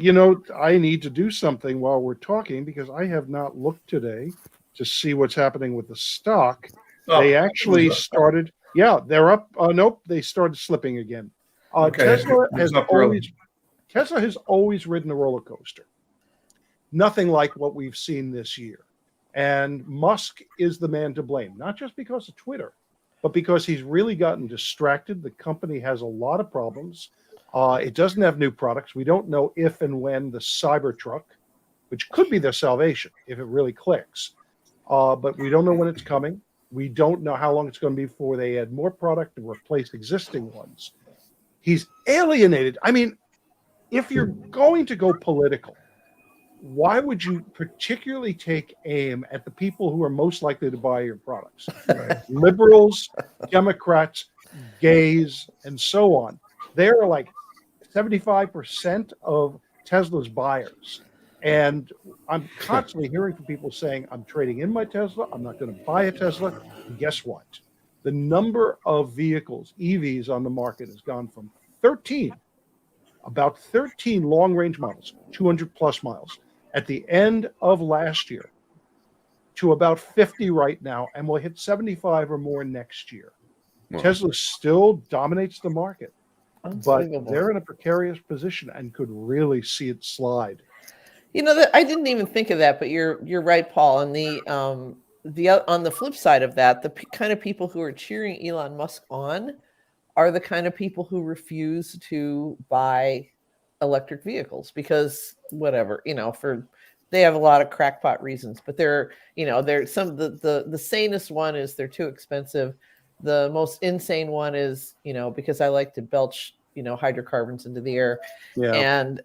I need to do something while we're talking, because I have not looked today to see what's happening with the stock. They actually started. Yeah, they're up. Nope, they started slipping again. Tesla has always ridden a roller coaster. Nothing like what we've seen this year. And Musk is the man to blame, not just because of Twitter, but because he's really gotten distracted. The company has a lot of problems. It doesn't have new products. We don't know if and when the Cybertruck, which could be their salvation if it really clicks, but we don't know when it's coming. We don't know how long it's going to be before they add more product to replace existing ones. He's alienated. I mean, if you're going to go political, why would you particularly take aim at the people who are most likely to buy your products? Right. Liberals, Democrats, gays, and so on. They're like 75% of Tesla's buyers. And I'm constantly hearing from people saying, I'm trading in my Tesla. I'm not going to buy a Tesla. And guess what? The number of vehicles, EVs, on the market has gone from about 13 long-range models, 200 plus miles, at the end of last year, to about 50 right now, and will hit 75 or more next year. Wow. Tesla still dominates the market, but they're in a precarious position and could really see it slide. That I didn't even think of that, but you're right, Paul. And on the flip side of that, the kind of people who are cheering Elon Musk on are the kind of people who refuse to buy electric vehicles because whatever, they have a lot of crackpot reasons, but they're some of the sanest one is they're too expensive. The most insane one is, because I like to belch, hydrocarbons into the air. Yeah. And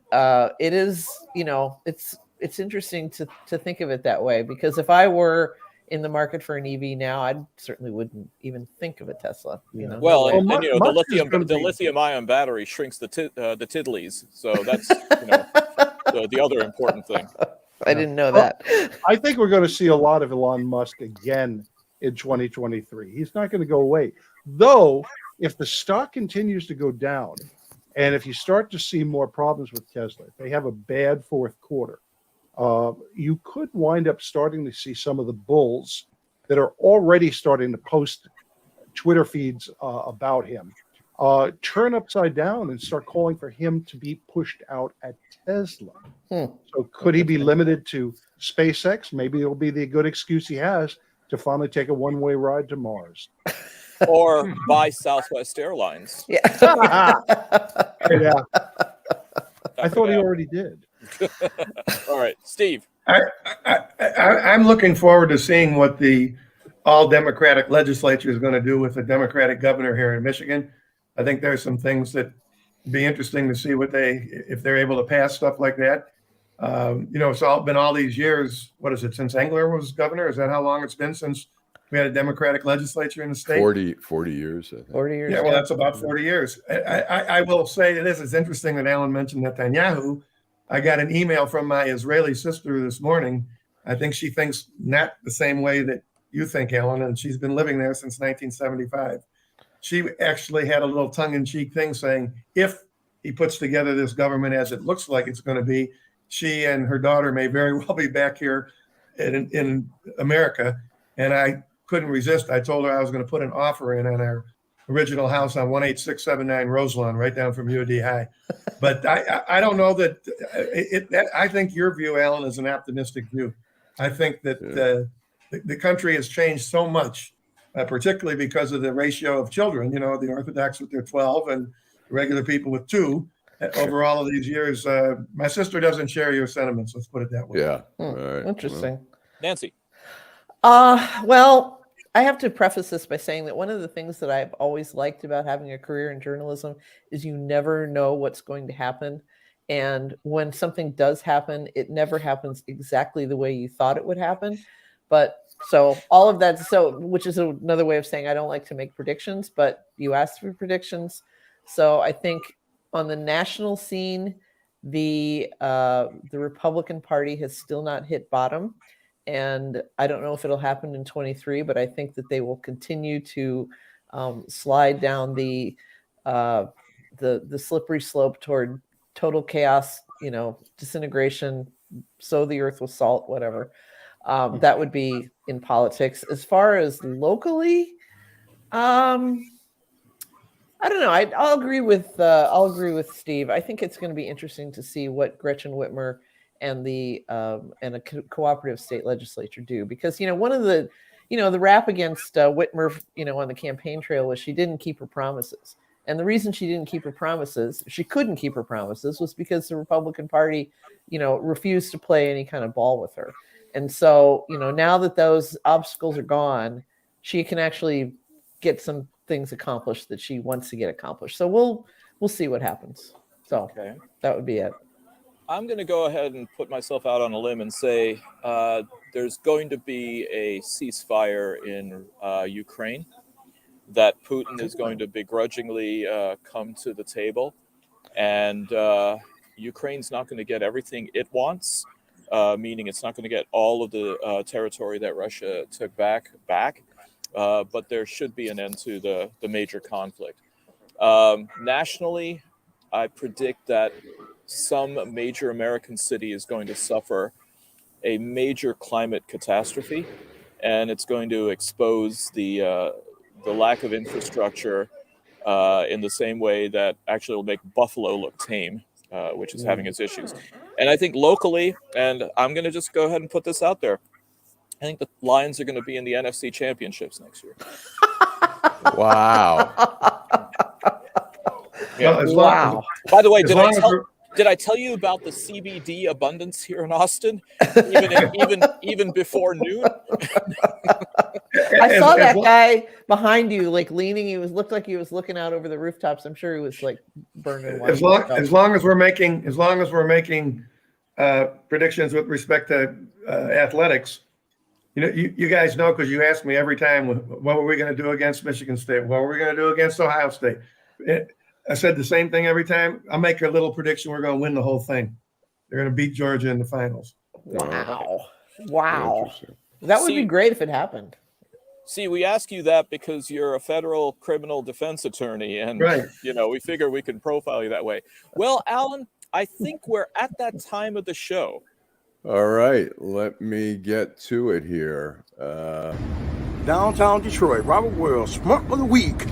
it is, it's interesting to think of it that way, because if I were in the market for an EV now, I certainly wouldn't even think of a Tesla. Well, the lithium-ion battery shrinks the tiddlies, so that's the other important thing. I didn't know that. I think we're going to see a lot of Elon Musk again in 2023. He's not going to go away, though. If the stock continues to go down, and if you start to see more problems with Tesla, if they have a bad fourth quarter, you could wind up starting to see some of the bulls that are already starting to post Twitter feeds about him turn upside down and start calling for him to be pushed out at Tesla. So could he be limited to SpaceX? Maybe it'll be the good excuse he has to finally take a one-way ride to Mars. Or buy Southwest Airlines. Yeah. Yeah. I thought he already did. All right, Steve. I'm looking forward to seeing what the all Democratic legislature is going to do with the Democratic governor here in Michigan. I think there's some things that be interesting to see if they're able to pass stuff like that. It's been all these years. What is it, since Engler was governor? Is that how long it's been since we had a Democratic legislature in the state? 40 years, I think. 40 years. Yeah, well, that's about 40 years. I will say this is interesting that Alan mentioned Netanyahu. I got an email from my Israeli sister this morning. I think she thinks not the same way that you think, Alan, and she's been living there since 1975. She actually had a little tongue-in-cheek thing saying, if he puts together this government as it looks like it's going to be, she and her daughter may very well be back here in America. And I couldn't resist. I told her I was going to put an offer in on our original house on 18679 Roselawn, right down from UD High. But I don't know that I think your view, Alan, is an optimistic view. I think that the country has changed so much, particularly because of the ratio of children, the Orthodox with their 12 and regular people with 2 over all of these years. My sister doesn't share your sentiments. Let's put it that way. Yeah. Right. Interesting. Nancy. Well, I have to preface this by saying that one of the things that I've always liked about having a career in journalism is you never know what's going to happen. And when something does happen, it never happens exactly the way you thought it would happen. But so all of that, which is another way of saying I don't like to make predictions, but you asked for predictions. So I think on the national scene, the Republican Party has still not hit bottom. And I don't know if it'll happen in 23, but I think that they will continue to slide down the slippery slope toward total chaos, disintegration, sow the earth with salt, whatever. That would be in politics. As far as locally, I don't know. I'll agree with Steve. I think it's going to be interesting to see what Gretchen Whitmer and a cooperative state legislature do, because one of the the rap against Whitmer on the campaign trail was she didn't keep her promises, and the reason she couldn't keep her promises was because the Republican Party refused to play any kind of ball with her. And so now that those obstacles are gone, she can actually get some things accomplished that she wants to get accomplished. So we'll see what happens. So that would be it. I'm going to go ahead and put myself out on a limb and say there's going to be a ceasefire in Ukraine, that Putin is going to begrudgingly come to the table, and Ukraine's not going to get everything it wants, meaning it's not going to get all of the territory that Russia took back, but there should be an end to the major conflict. Nationally, I predict that some major American city is going to suffer a major climate catastrophe, and it's going to expose the lack of infrastructure in the same way that actually will make Buffalo look tame, which is having its issues. And I think locally, and I'm going to just go ahead and put this out there, I think the Lions are going to be in the NFC Championships next year. Wow. Yeah. Wow. By the way, did I tell you about the CBD abundance here in Austin, even before noon? I saw that guy behind you, like leaning. He looked like he was looking out over the rooftops. I'm sure he was like burning. As long as we're making predictions with respect to athletics, you guys know, because you ask me every time, what were we going to do against Michigan State? What were we going to do against Ohio State? I said the same thing every time. I'll make a little prediction. We're going to win the whole thing. They're going to beat Georgia in the finals. Wow. That would be great if it happened. See, we ask you that because you're a federal criminal defense attorney, and we figure we can profile you that way. Well, Alan, I think we're at that time of the show. All right, let me get to it here. Downtown Detroit, Robert Wells, Schmuck of the Week.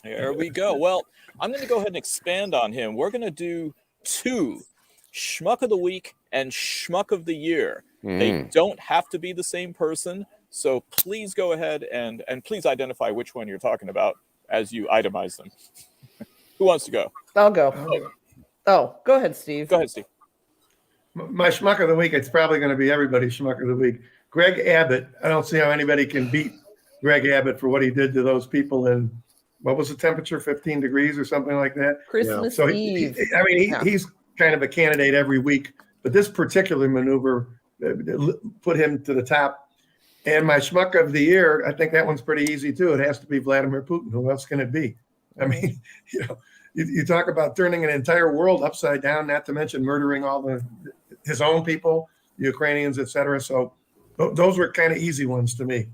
There we go. Well, I'm going to go ahead and expand on him. We're going to do 2, Schmuck of the Week and Schmuck of the Year. They don't have to be the same person, so please go ahead and please identify which one you're talking about as you itemize them. Who wants to go? I'll go. Oh, go ahead, Steve. Go ahead, Steve. My schmuck of the week, it's probably going to be everybody's schmuck of the week. Greg Abbott. I don't see how anybody can beat Greg Abbott for what he did to those people in, what was the temperature, 15 degrees or something like that? Christmas So Eve. he's kind of a candidate every week, but this particular maneuver put him to the top. And my schmuck of the year, I think that one's pretty easy too. It has to be Vladimir Putin. Who else can it be? I mean, you talk about turning an entire world upside down, not to mention murdering all his own people, the Ukrainians, etc. So those were kind of easy ones to me.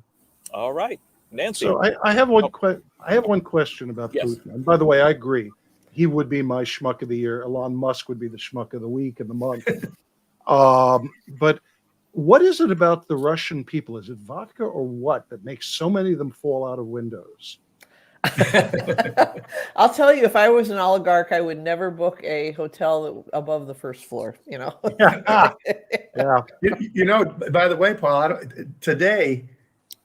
All right, Nancy. So I have one I have one question about Putin. And by the way, I agree. He would be my schmuck of the year. Elon Musk would be the schmuck of the week and the month. But what is it about the Russian people? Is it vodka or what that makes so many of them fall out of windows? I'll tell you, if I was an oligarch, I would never book a hotel above the first floor. Yeah. By the way, Paul, today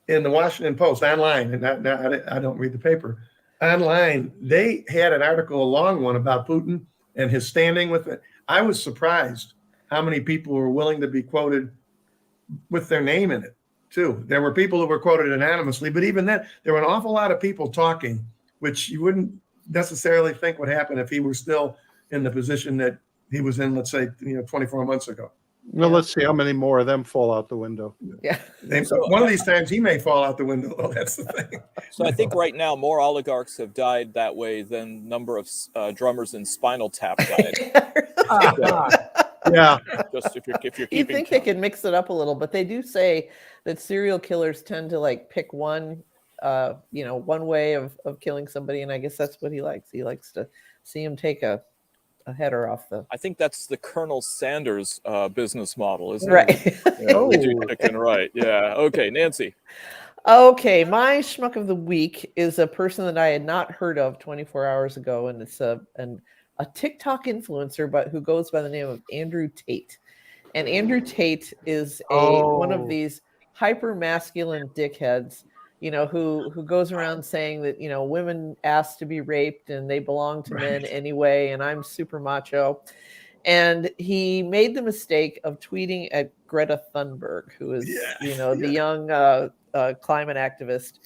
in the Washington Post online, and I don't read the paper, online, they had an article, a long one, about Putin and his standing with it. I was surprised how many people were willing to be quoted with their name in it. Too. There were people who were quoted anonymously, but even then, there were an awful lot of people talking, which you wouldn't necessarily think would happen if he were still in the position that he was in, let's say, 24 months ago. Well, let's see how many more of them fall out the window. Yeah. One of these times he may fall out the window, though. That's the thing. So I think right now more oligarchs have died that way than number of drummers in Spinal Tap died. Yeah. Just if you're You think they could mix it up a little, but they do say that serial killers tend to pick one way of killing somebody, and I guess that's what he likes. He likes to see him take a header off the. I think that's the Colonel Sanders business model, isn't right. it? Right. Chicken, right. Yeah. Okay, Nancy. Okay, my schmuck of the week is a person that I had not heard of 24 hours ago, and it's a TikTok influencer, but who goes by the name of Andrew Tate. And Andrew Tate is one of these hyper masculine dickheads, who goes around saying that, women asked to be raped and they belong to men anyway, and I'm super macho. And he made the mistake of tweeting at Greta Thunberg, who is, the young climate activist.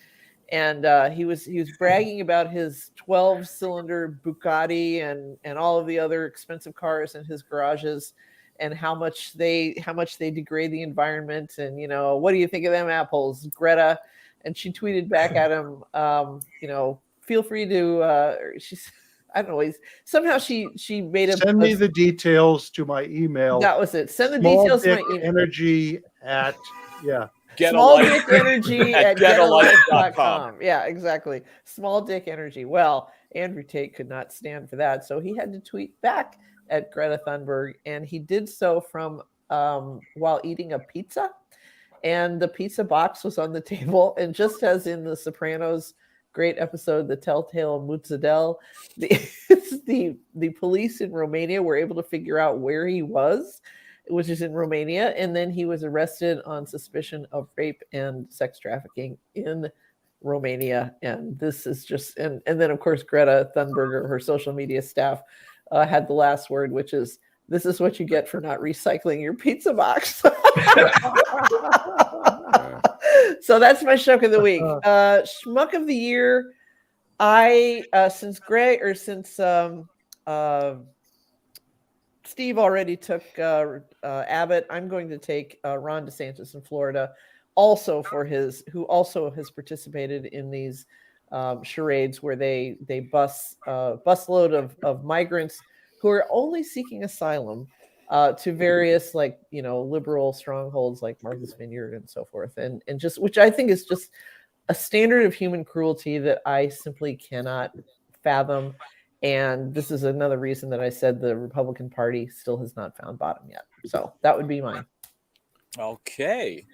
And he was bragging about his 12-cylinder Bugatti and all of the other expensive cars in his garages, and how much they degrade the environment. And what do you think of them apples, Greta? And she tweeted back at him, feel free to. She's I don't know. Somehow she made him send me the details to my email. That was it. Send the details to my email. Energy at Small dick energy at getalife.com. Yeah, exactly. Small dick energy. Well, Andrew Tate could not stand for that, so he had to tweet back at Greta Thunberg, and he did so from while eating a pizza, and the pizza box was on the table, and just as in the Sopranos great episode, The Telltale Mozzarella, the police in Romania were able to figure out where he was, which is in Romania, and then he was arrested on suspicion of rape and sex trafficking in Romania. And this is just, and then of course Greta Thunberg, her social media staff, had the last word, which is, "This is what you get for not recycling your pizza box." So that's my schmuck of the week. Schmuck of the year, since Steve already took Abbott, I'm going to take Ron DeSantis in Florida, who also has participated in these charades where they bus busload of migrants who are only seeking asylum to various liberal strongholds like Martha's Vineyard and so forth, and just, which I think is just a standard of human cruelty that I simply cannot fathom. And this is another reason that I said the Republican Party still has not found bottom yet. So that would be mine. Okay.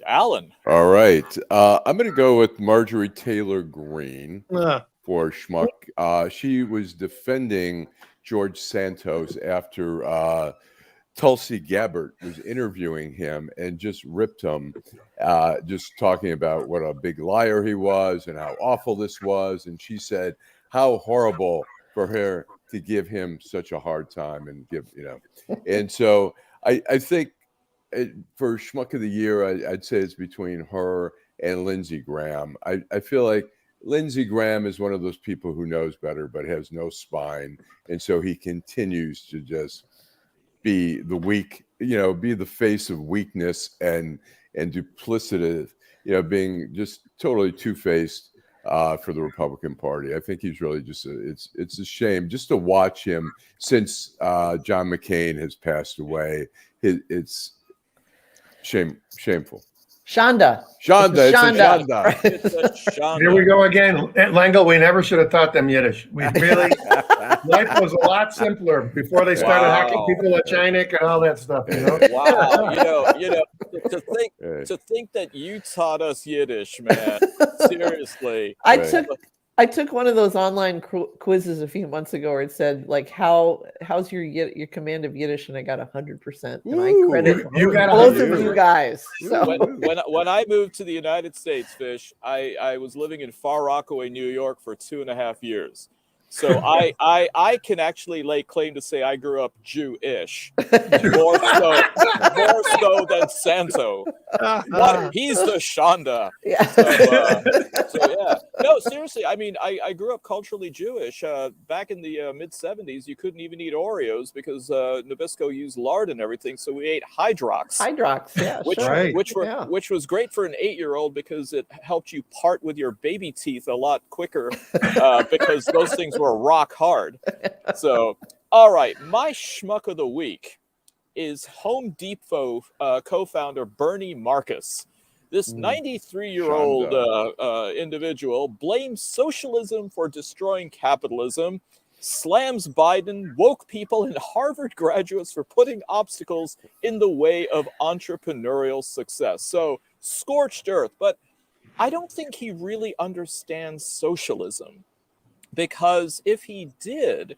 Allan. All right. I'm going to go with Marjorie Taylor Greene for schmuck. She was defending George Santos after Tulsi Gabbard was interviewing him and just ripped him, just talking about what a big liar he was and how awful this was. And she said how horrible for her to give him such a hard time and and so I think for Schmuck of the Year, I'd say it's between her and Lindsey Graham. I feel like Lindsey Graham is one of those people who knows better but has no spine, and so he continues to just be the weak, be the face of weakness and duplicitous, being just totally two-faced for the Republican Party. I think he's really just it's a shame just to watch him since John McCain has passed away. It's shameful. Shonda. Shonda. It's a Shonda. Here we go again. Lengel, we never should have taught them Yiddish. We really, life was a lot simpler before they started hacking people at Chinik and all that stuff. Wow. To think that you taught us Yiddish, man. Seriously. I took one of those online quizzes a few months ago where it said like how's your command of Yiddish, and I got 100%. And I credit you got both of you guys. So. When I moved to the United States, Fish, I was living in Far Rockaway, New York for 2.5 years. So I can actually lay claim to say I grew up Jewish, more so than Santo. But he's the Shonda. Yeah. So yeah. No, seriously. I mean, I grew up culturally Jewish. Back in the mid '70s, you couldn't even eat Oreos because Nabisco used lard and everything. So we ate Hydrox. Yeah, which was great for an 8-year-old because it helped you part with your baby teeth a lot quicker because those things were rock hard. So, all right, my schmuck of the week is Home Depot co-founder Bernie Marcus. This 93-year-old individual blames socialism for destroying capitalism, slams Biden, woke people, and Harvard graduates for putting obstacles in the way of entrepreneurial success. So, scorched earth, but I don't think he really understands socialism. Because if he did,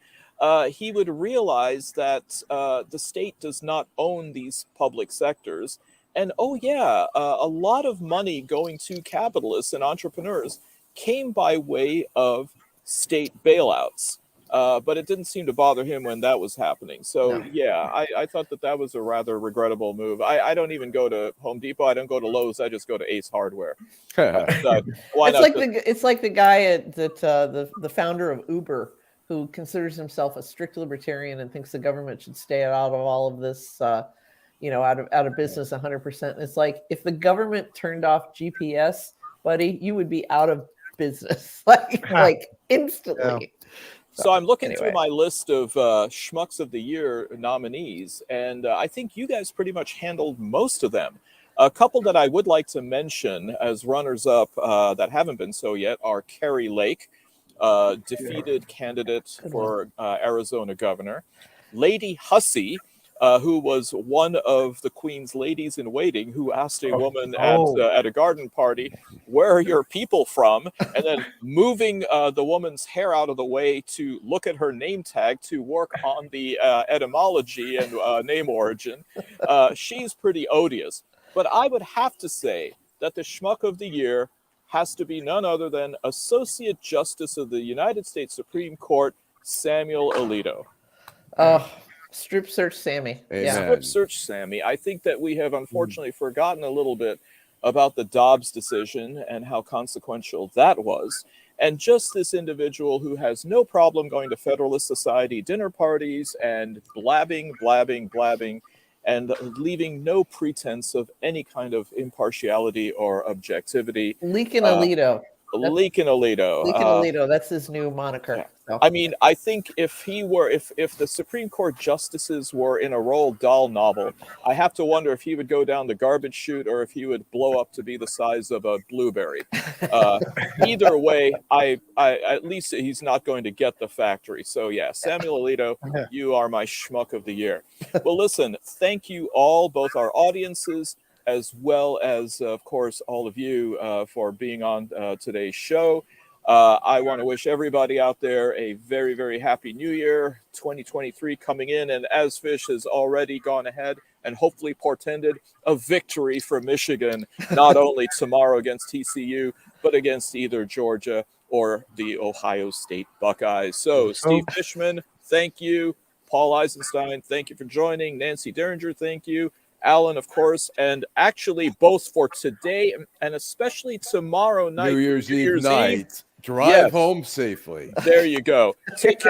he would realize that the state does not own these public sectors. And a lot of money going to capitalists and entrepreneurs came by way of state bailouts. But it didn't seem to bother him when that was happening. So, I thought that was a rather regrettable move. I don't even go to Home Depot. I don't go to Lowe's. I just go to Ace Hardware. It's like the guy the founder of Uber, who considers himself a strict libertarian and thinks the government should stay out of all of this, out of business 100%. It's like, if the government turned off GPS, buddy, you would be out of business like instantly. Yeah. So I'm looking through my list of Schmucks of the Year nominees, and I think you guys pretty much handled most of them. A couple that I would like to mention as runners-up that haven't been so yet are Kari Lake, defeated candidate for Arizona governor, Lady Hussey, who was one of the Queen's ladies in waiting, who asked a woman at a garden party, "Where are your people from?" And then moving the woman's hair out of the way to look at her name tag to work on the etymology and name origin. She's pretty odious. But I would have to say that the Schmuck of the Year has to be none other than Associate Justice of the United States Supreme Court, Samuel Alito. Strip search Sammy. Strip search Sammy. I think that we have unfortunately forgotten a little bit about the Dobbs decision and how consequential that was. And just this individual who has no problem going to Federalist Society dinner parties and blabbing, and leaving no pretense of any kind of impartiality or objectivity. Leaking Alito. Leaking Alito. That's his new moniker. Yeah. I mean, I think if the Supreme Court justices were in a Roald Dahl novel, I have to wonder if he would go down the garbage chute or if he would blow up to be the size of a blueberry. Either way, I at least he's not going to get the factory. So yeah, Samuel Alito, you are my Schmuck of the Year. Well, listen, thank you all, both our audiences, as well as, of course, all of you for being on today's show. I want to wish everybody out there a very, very happy New Year, 2023 coming in. And as Fish has already gone ahead and hopefully portended a victory for Michigan, not only tomorrow against TCU, but against either Georgia or the Ohio State Buckeyes. So, Steve Fishman, thank you. Paul Eisenstein, thank you for joining. Nancy Derringer, thank you. Allan, of course, and actually both for today and especially tomorrow night, New Year's Eve night. Drive Yes. home safely. There you go. Take care.